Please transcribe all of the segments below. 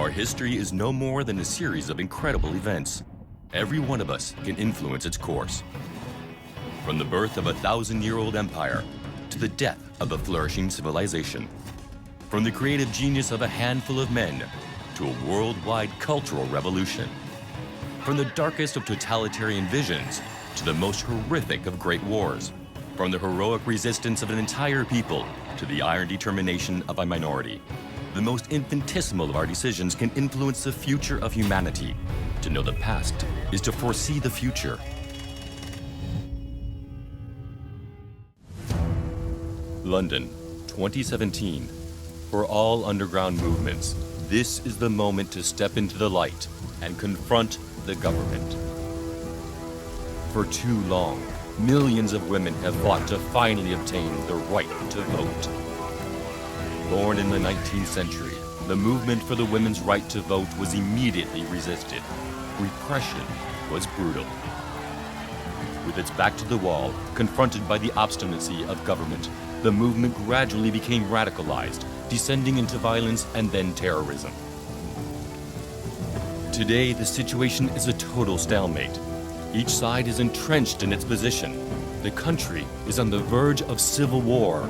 Our history is no more than a series of incredible events. Every one of us can influence its course. From the birth of a 1,000-year-old empire to the death of a flourishing civilization. From the creative genius of a handful of men to a worldwide cultural revolution. From the darkest of totalitarian visions to the most horrific of great wars. From the heroic resistance of an entire people to the iron determination of a minority. The most infinitesimal of our decisions can influence the future of humanity. To know the past is to foresee the future. London, 2017. For all underground movements, this is the moment to step into the light and confront the government. For too long, millions of women have fought to finally obtain the right to vote. Born in the 19th century, the movement for the women's right to vote was immediately resisted. Repression was brutal. With its back to the wall, confronted by the obstinacy of government, the movement gradually became radicalized, descending into violence and then terrorism. Today, the situation is a total stalemate. Each side is entrenched in its position. The country is on the verge of civil war.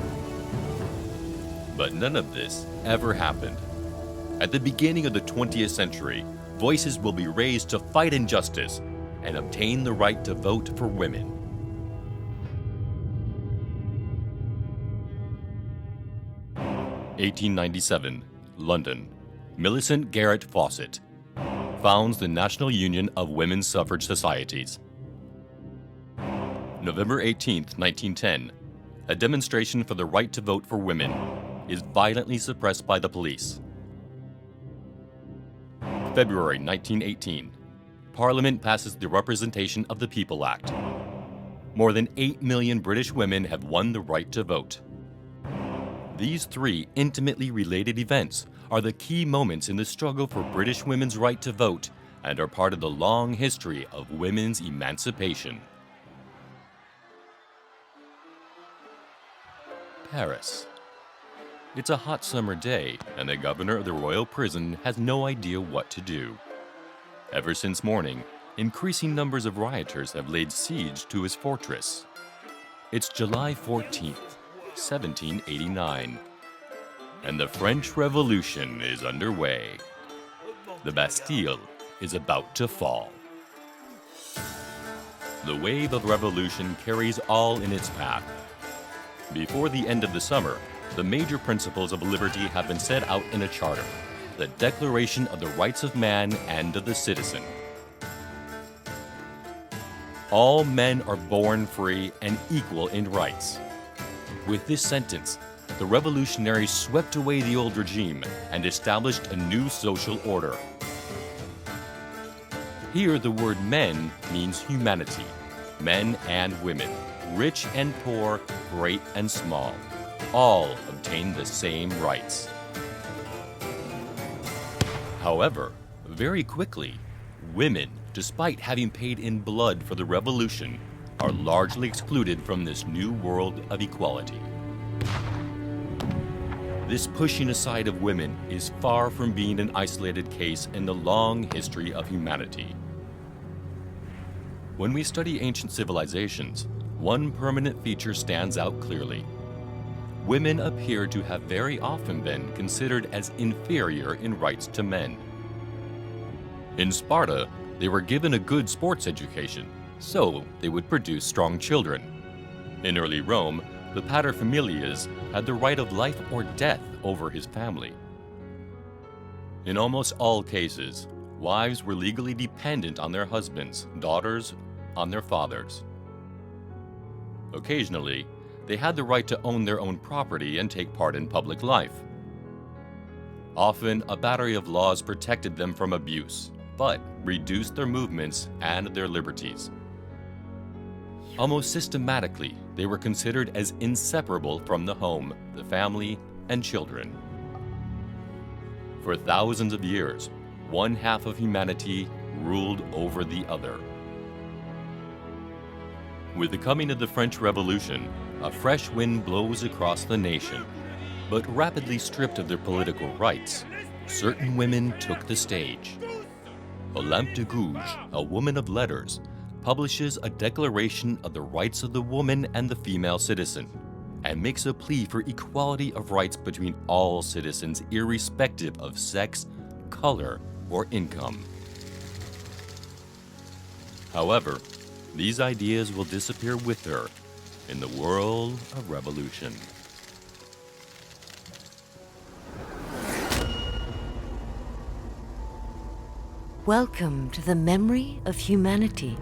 But none of this ever happened. At the beginning of the 20th century, voices will be raised to fight injustice and obtain the right to vote for women. (1897), London. Millicent Garrett Fawcett founds the National Union of Women's Suffrage Societies. November 18, 1910, a demonstration for the right to vote for women is violently suppressed by the police. February 1918, Parliament passes the Representation of the People Act. More than 8 million British women have won the right to vote. These three intimately related events are the key moments in the struggle for British women's right to vote and are part of the long history of women's emancipation. Paris. It's a hot summer day, and the governor of the royal prison has no idea what to do. Ever since morning, increasing numbers of rioters have laid siege to his fortress. It's July 14th, 1789, and the French Revolution is underway. The Bastille is about to fall. The wave of revolution carries all in its path. Before the end of the summer, the major principles of liberty have been set out in a charter, the Declaration of the Rights of Man and of the Citizen. All men are born free and equal in rights. With this sentence, the revolutionaries swept away the old regime and established a new social order. Here, the word men means humanity, men and women, rich and poor, great and small, all obtain the same rights. However, very quickly, women, despite having paid in blood for the revolution, are largely excluded from this new world of equality. This pushing aside of women is far from being an isolated case in the long history of humanity. When we study ancient civilizations, one permanent feature stands out clearly. Women appear to have very often been considered as inferior in rights to men. In Sparta, they were given a good sports education, so they would produce strong children. In early Rome, the paterfamilias had the right of life or death over his family. In almost all cases, wives were legally dependent on their husbands, daughters on their fathers. Occasionally, they had the right to own their own property and take part in public life. Often, a battery of laws protected them from abuse, but reduced their movements and their liberties. Almost systematically, they were considered as inseparable from the home, the family, and children. For thousands of years, one half of humanity ruled over the other. With the coming of the French Revolution, a fresh wind blows across the nation. But rapidly stripped of their political rights, certain women took the stage. Olympe de Gouges, a woman of letters, publishes a declaration of the rights of the woman and the female citizen, and makes a plea for equality of rights between all citizens irrespective of sex, color, or income. However, these ideas will disappear with her in the whirl of revolution. Welcome to the memory of humanity.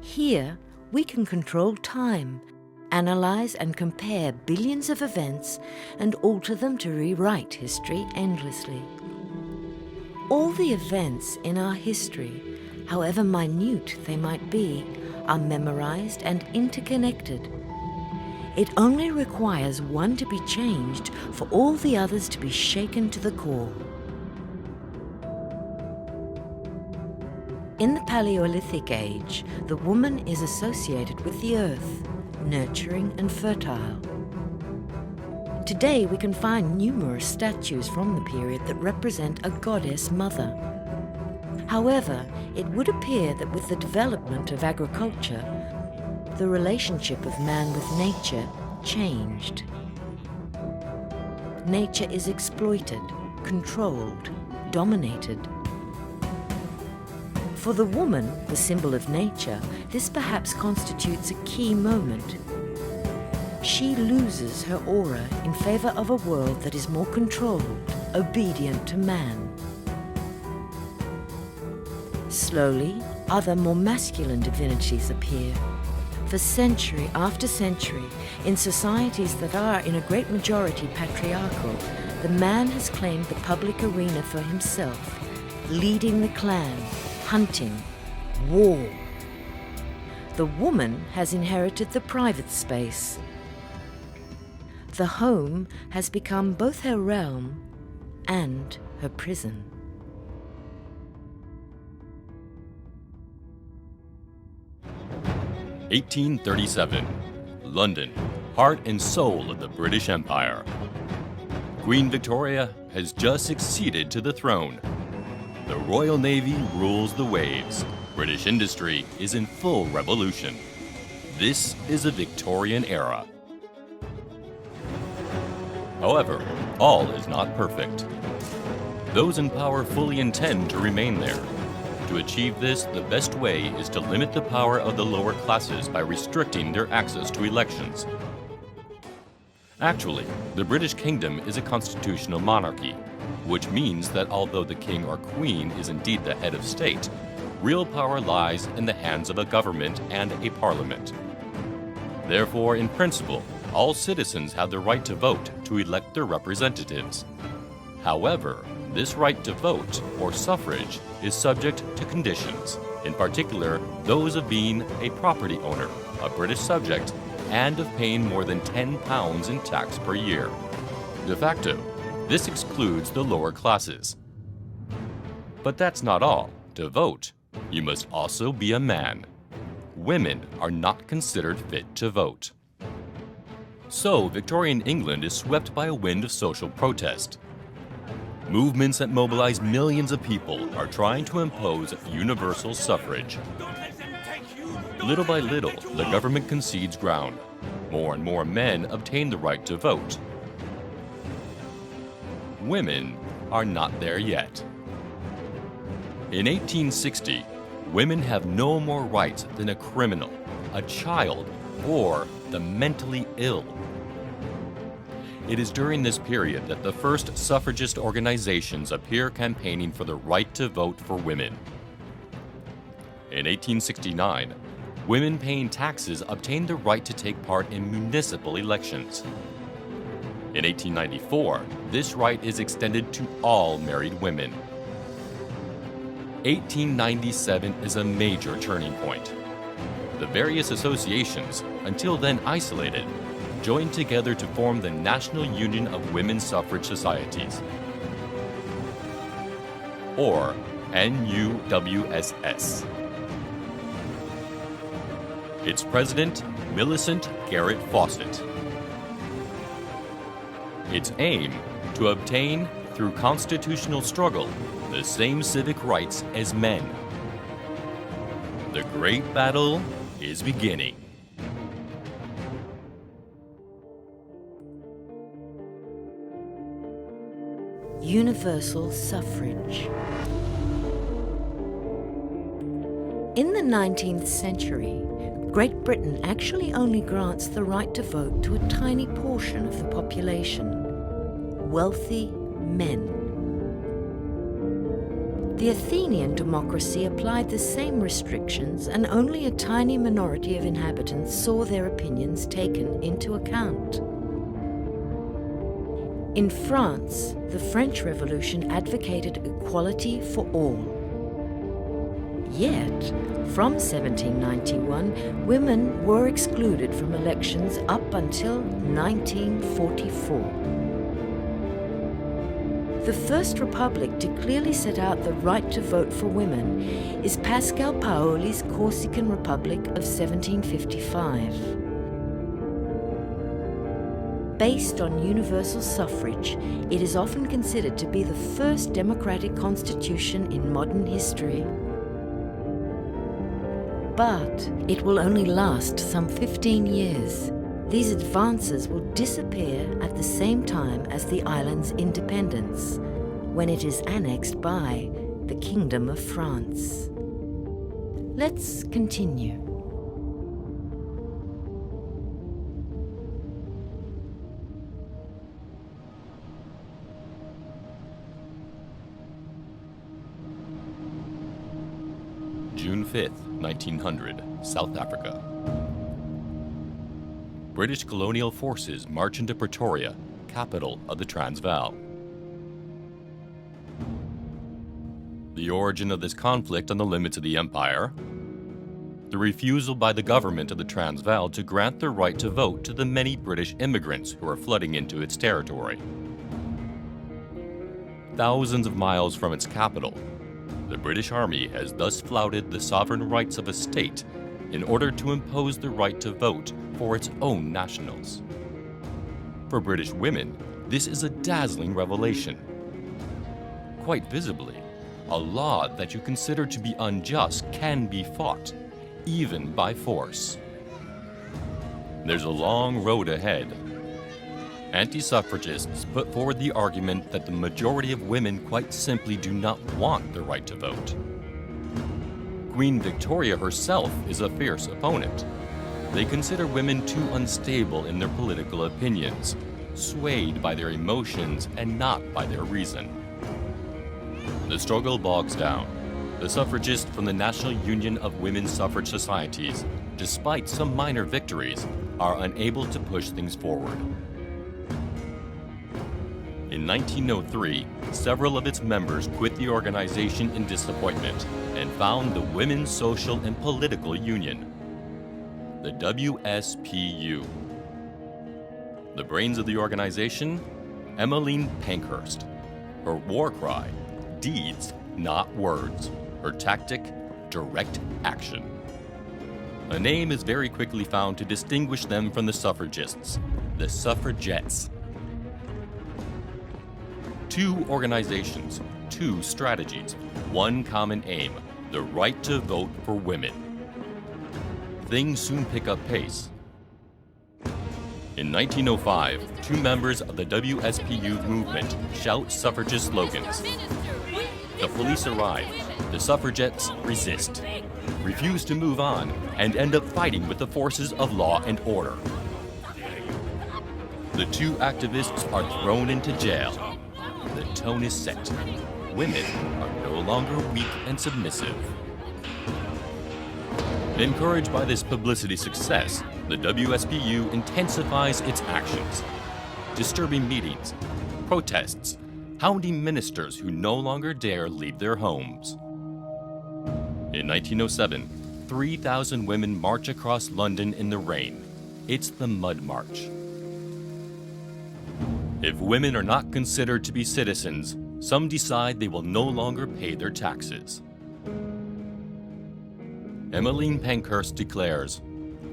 Here, we can control time, analyze and compare billions of events, and alter them to rewrite history endlessly. All the events in our history, however minute they might be, are memorized and interconnected. It only requires one to be changed for all the others to be shaken to the core. In the Paleolithic age, the woman is associated with the earth, nurturing and fertile. Today we can find numerous statues from the period that represent a goddess mother. However, it would appear that with the development of agriculture, the relationship of man with nature changed. Nature is exploited, controlled, dominated. For the woman, the symbol of nature, this perhaps constitutes a key moment. She loses her aura in favor of a world that is more controlled, obedient to man. Slowly, other more masculine divinities appear. For century after century, in societies that are in a great majority patriarchal, the man has claimed the public arena for himself, leading the clan, hunting, war. The woman has inherited the private space. The home has become both her realm and her prison. (1837), London, heart and soul of the British Empire. Queen Victoria has just succeeded to the throne. The Royal Navy rules the waves. British industry is in full revolution. This is a Victorian era. However, all is not perfect. Those in power fully intend to remain there. To achieve this, the best way is to limit the power of the lower classes by restricting their access to elections. Actually, the British Kingdom is a constitutional monarchy, which means that although the king or queen is indeed the head of state, real power lies in the hands of a government and a parliament. Therefore, in principle, all citizens have the right to vote to elect their representatives. However, this right to vote, or suffrage, is subject to conditions, in particular those of being a property owner, a British subject, and of paying more than £10 in tax per year. De facto, this excludes the lower classes. But that's not all. To vote, you must also be a man. Women are not considered fit to vote. So, Victorian England is swept by a wind of social protest. Movements that mobilize millions of people are trying to impose universal suffrage. Little by little, the government concedes ground. More and more men obtain the right to vote. Women are not there yet. In 1860, women have no more rights than a criminal, a child, or the mentally ill. It is during this period that the first suffragist organizations appear campaigning for the right to vote for women. In 1869, women paying taxes obtained the right to take part in municipal elections. In 1894, this right is extended to all married women. 1897 is a major turning point. The various associations, until then isolated, joined together to form the National Union of Women's Suffrage Societies, or NUWSS. Its president, Millicent Garrett Fawcett. Its aim, to obtain through constitutional struggle, the same civic rights as men. The great battle is beginning. Universal suffrage. In the 19th century, Great Britain actually only grants the right to vote to a tiny portion of the population: wealthy men. The Athenian democracy applied the same restrictions, and only a tiny minority of inhabitants saw their opinions taken into account. In France, the French Revolution advocated equality for all. Yet, from 1791, women were excluded from elections up until 1944. The First Republic to clearly set out the right to vote for women is Pascal Paoli's Corsican Republic of 1755. Based on universal suffrage, it is often considered to be the first democratic constitution in modern history. But it will only last some 15 years. These advances will disappear at the same time as the island's independence, when it is annexed by the Kingdom of France. Let's continue. June 5th, 1900, South Africa. British colonial forces march into Pretoria, capital of the Transvaal. The origin of this conflict on the limits of the empire: the refusal by the government of the Transvaal to grant the right to vote to the many British immigrants who are flooding into its territory. Thousands of miles from its capital, the British Army has thus flouted the sovereign rights of a state in order to impose the right to vote for its own nationals. For British women, this is a dazzling revelation. Quite visibly, a law that you consider to be unjust can be fought, even by force. There's a long road ahead. Anti-suffragists put forward the argument that the majority of women quite simply do not want the right to vote. Queen Victoria herself is a fierce opponent. They consider women too unstable in their political opinions, swayed by their emotions and not by their reason. The struggle bogs down. The suffragists from the National Union of Women's Suffrage Societies, despite some minor victories, are unable to push things forward. In 1903, several of its members quit the organization in disappointment and found the Women's Social and Political Union, the WSPU. The brains of the organization? Emmeline Pankhurst. Her war cry: deeds, not words. Her tactic: direct action. A name is very quickly found to distinguish them from the suffragists: the Suffragettes. Two organizations, two strategies, one common aim: the right to vote for women. Things soon pick up pace. In 1905, two members of the WSPU movement shout suffragist slogans. The police arrive. The suffragettes resist, refuse to move on, and end up fighting with the forces of law and order. The two activists are thrown into jail. The tone is set. Women are no longer weak and submissive. Encouraged by this publicity success, the WSPU intensifies its actions. Disturbing meetings, protests, hounding ministers who no longer dare leave their homes. In 1907, 3,000 women march across London in the rain. It's the Mud March. If women are not considered to be citizens, some decide they will no longer pay their taxes. Emmeline Pankhurst declares,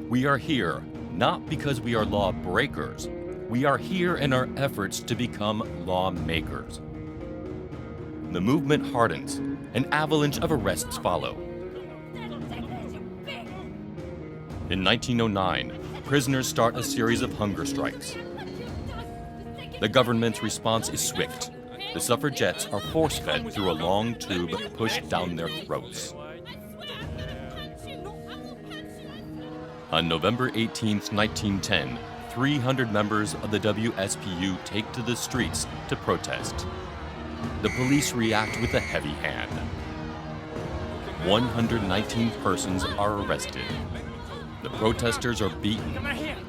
"We are here not because we are lawbreakers. We are here in our efforts to become lawmakers. The movement hardens. An avalanche of arrests follow. In 1909, prisoners start a series of hunger strikes. The government's response is swift. The suffragettes are force-fed through a long tube pushed down their throats. On November 18, 1910, 300 members of the WSPU take to the streets to protest. The police react with a heavy hand. 119 persons are arrested. The protesters are beaten.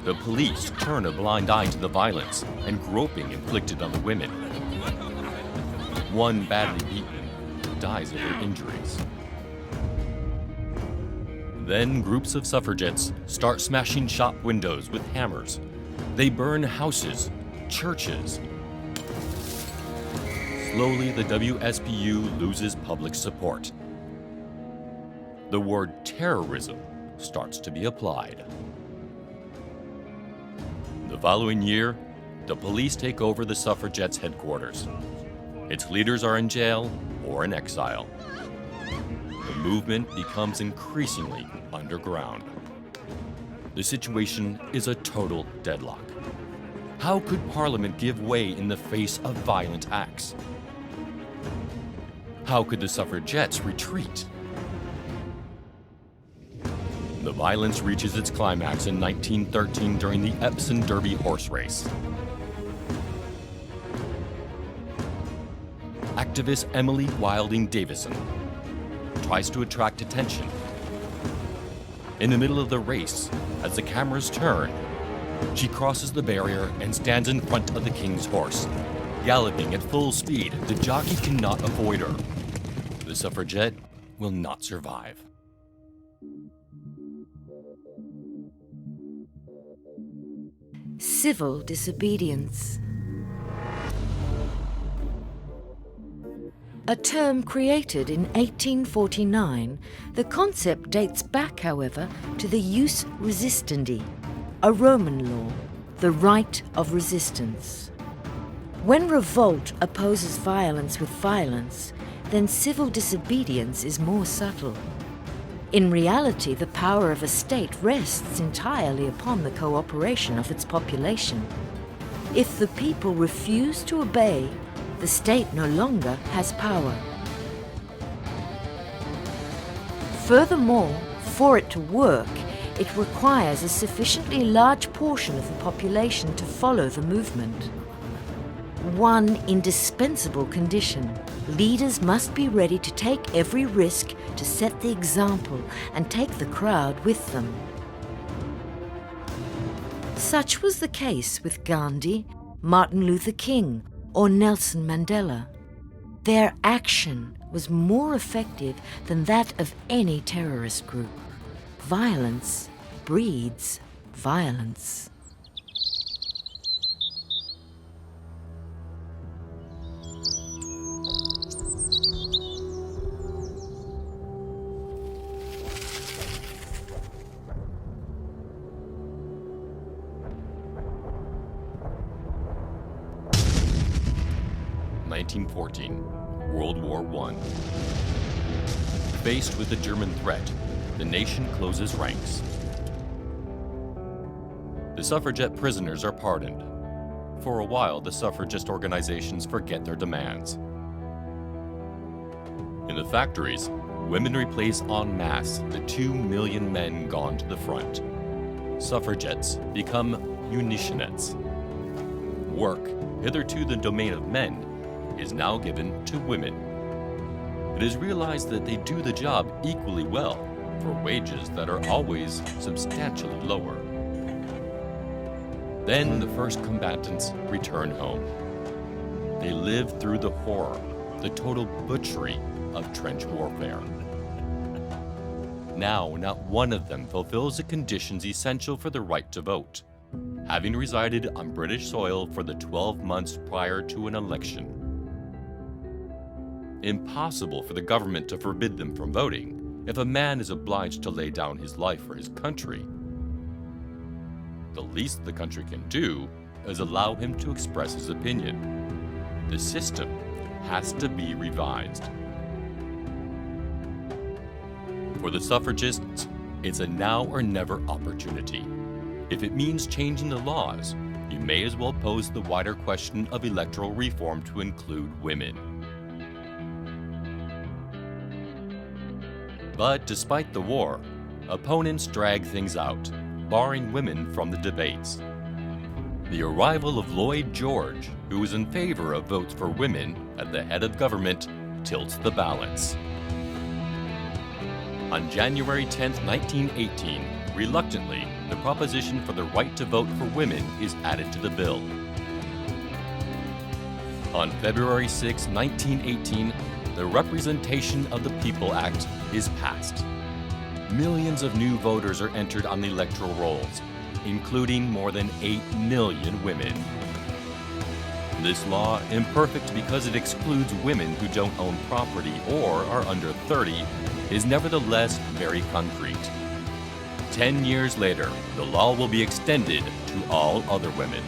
The police turn a blind eye to the violence and groping inflicted on the women. One badly beaten dies of their injuries. Then groups of suffragettes start smashing shop windows with hammers. They burn houses, churches. Slowly, the WSPU loses public support. The word terrorism starts to be applied. The following year, the police take over the suffragettes' headquarters. Its leaders are in jail or in exile. The movement becomes increasingly underground. The situation is a total deadlock. How could Parliament give way in the face of violent acts? How could the suffragettes retreat? The violence reaches its climax in 1913 during the Epsom Derby horse race. Activist Emily Wilding Davison tries to attract attention. In the middle of the race, as the cameras turn, she crosses the barrier and stands in front of the king's horse. Galloping at full speed, the jockey cannot avoid her. The suffragette will not survive. Civil disobedience. A term created in 1849, the concept dates back, however, to the jus resistendi, a Roman law, the right of resistance. When revolt opposes violence with violence, then civil disobedience is more subtle. In reality, the power of a state rests entirely upon the cooperation of its population. If the people refuse to obey, the state no longer has power. Furthermore, for it to work, it requires a sufficiently large portion of the population to follow the movement. One indispensable condition: leaders must be ready to take every risk to set the example and take the crowd with them. Such was the case with Gandhi, Martin Luther King, or Nelson Mandela. Their action was more effective than that of any terrorist group. Violence breeds violence. World War I. Faced with the German threat, the nation closes ranks. The suffragette prisoners are pardoned. For a while, the suffragist organizations forget their demands. In the factories, women replace en masse the 2 million men gone to the front. Suffragettes become munitionettes. Work, hitherto the domain of men, is now given to women. It is realized that they do the job equally well for wages that are always substantially lower. Then the first combatants return home. They live through the horror, the total butchery of trench warfare. Now, not one of them fulfills the conditions essential for the right to vote, having resided on British soil for the 12 months prior to an election. Impossible for the government to forbid them from voting if a man is obliged to lay down his life for his country. The least the country can do is allow him to express his opinion. The system has to be revised. For the suffragists, it's a now or never opportunity. If it means changing the laws, you may as well pose the wider question of electoral reform to include women. But despite the war, opponents drag things out, barring women from the debates. The arrival of Lloyd George, who is in favor of votes for women at the head of government, tilts the balance. On January 10, 1918, reluctantly, the proposition for the right to vote for women is added to the bill. On February 6, 1918, the Representation of the People Act is passed. Millions of new voters are entered on the electoral rolls, including more than 8 million women. This law, imperfect because it excludes women who don't own property or are under 30, is nevertheless very concrete. 10 years later, the law will be extended to all other women.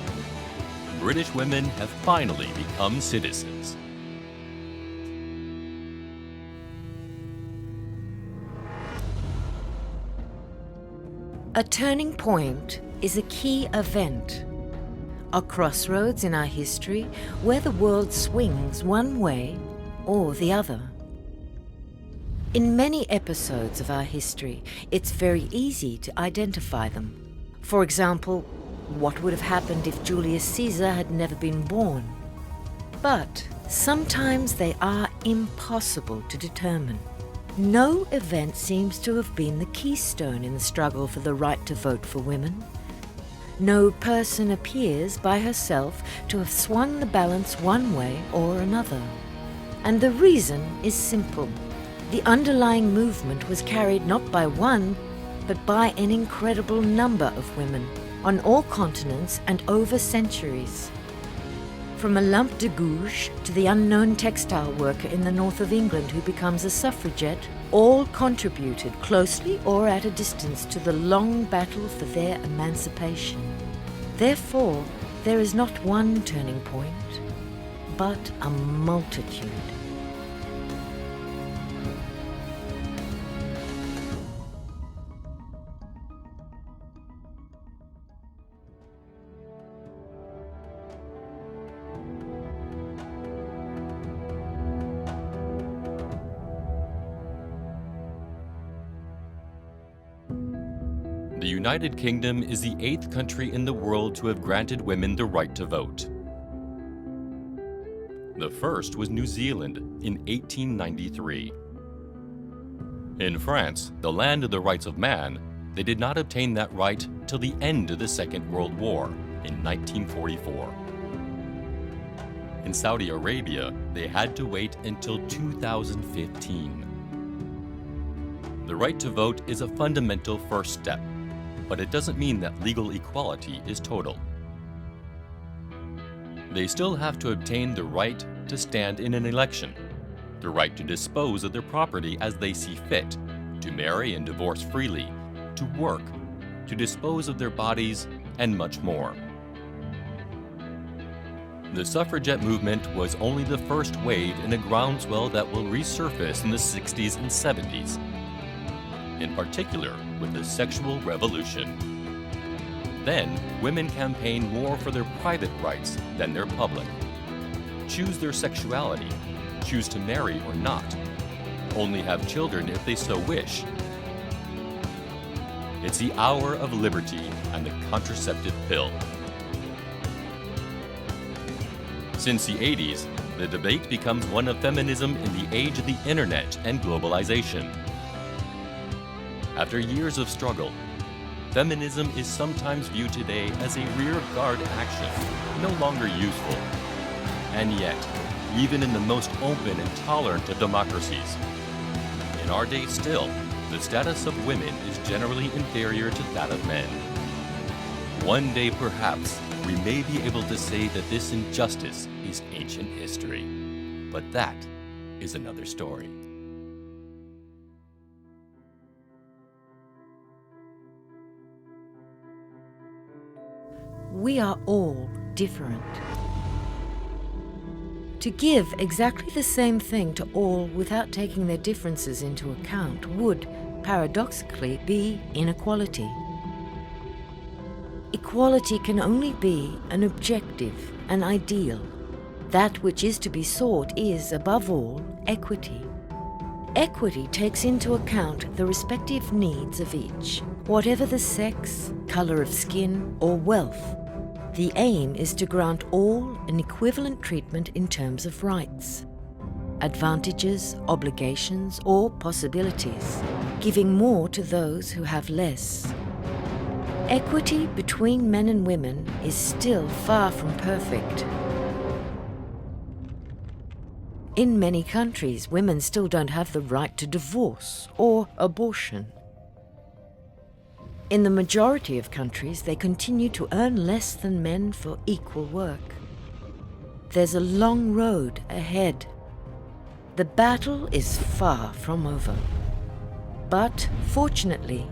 British women have finally become citizens. A turning point is a key event, a crossroads in our history where the world swings one way or the other. In many episodes of our history, it's very easy to identify them. For example, what would have happened if Julius Caesar had never been born? But sometimes they are impossible to determine. No event seems to have been the keystone in the struggle for the right to vote for women. No person appears by herself to have swung the balance one way or another. And the reason is simple. The underlying movement was carried not by one, but by an incredible number of women on all continents and over centuries. From a lump de gouge to the unknown textile worker in the north of England who becomes a suffragette, all contributed closely or at a distance to the long battle for their emancipation. Therefore, there is not one turning point, but a multitude. The United Kingdom is the 8th country in the world to have granted women the right to vote. The first was New Zealand in 1893. In France, the land of the rights of man, they did not obtain that right till the end of the Second World War in 1944. In Saudi Arabia, they had to wait until 2015. The right to vote is a fundamental first step, but it doesn't mean that legal equality is total. They still have to obtain the right to stand in an election, the right to dispose of their property as they see fit, to marry and divorce freely, to work, to dispose of their bodies, and much more. The suffragette movement was only the first wave in a groundswell that will resurface in the 60s and 70s. In particular with the sexual revolution. Then, women campaign more for their private rights than their public. Choose their sexuality, choose to marry or not, only have children if they so wish. It's the hour of liberty and the contraceptive pill. Since the 80s, the debate becomes one of feminism in the age of the internet and globalization. After years of struggle, feminism is sometimes viewed today as a rear-guard action, no longer useful. And yet, even in the most open and tolerant of democracies, in our day still, the status of women is generally inferior to that of men. One day, perhaps, we may be able to say that this injustice is ancient history. But that is another story. We are all different. To give exactly the same thing to all without taking their differences into account would, paradoxically, be inequality. Equality can only be an objective, an ideal. That which is to be sought is, above all, equity. Equity takes into account the respective needs of each, whatever the sex, color of skin, or wealth. The aim is to grant all an equivalent treatment in terms of rights, advantages, obligations, or possibilities, giving more to those who have less. Equity between men and women is still far from perfect. In many countries, women still don't have the right to divorce or abortion. In the majority of countries, they continue to earn less than men for equal work. There's a long road ahead. The battle is far from over. But fortunately,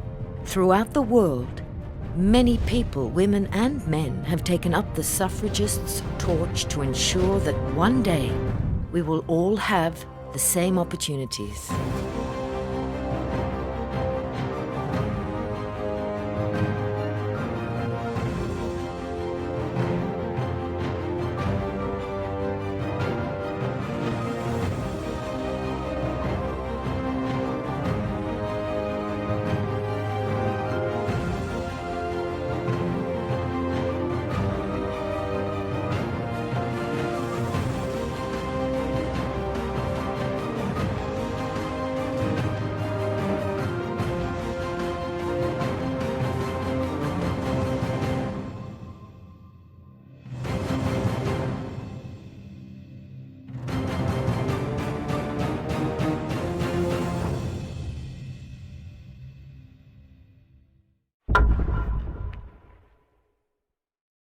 throughout the world, many people, women and men, have taken up the suffragists' torch to ensure that one day we will all have the same opportunities.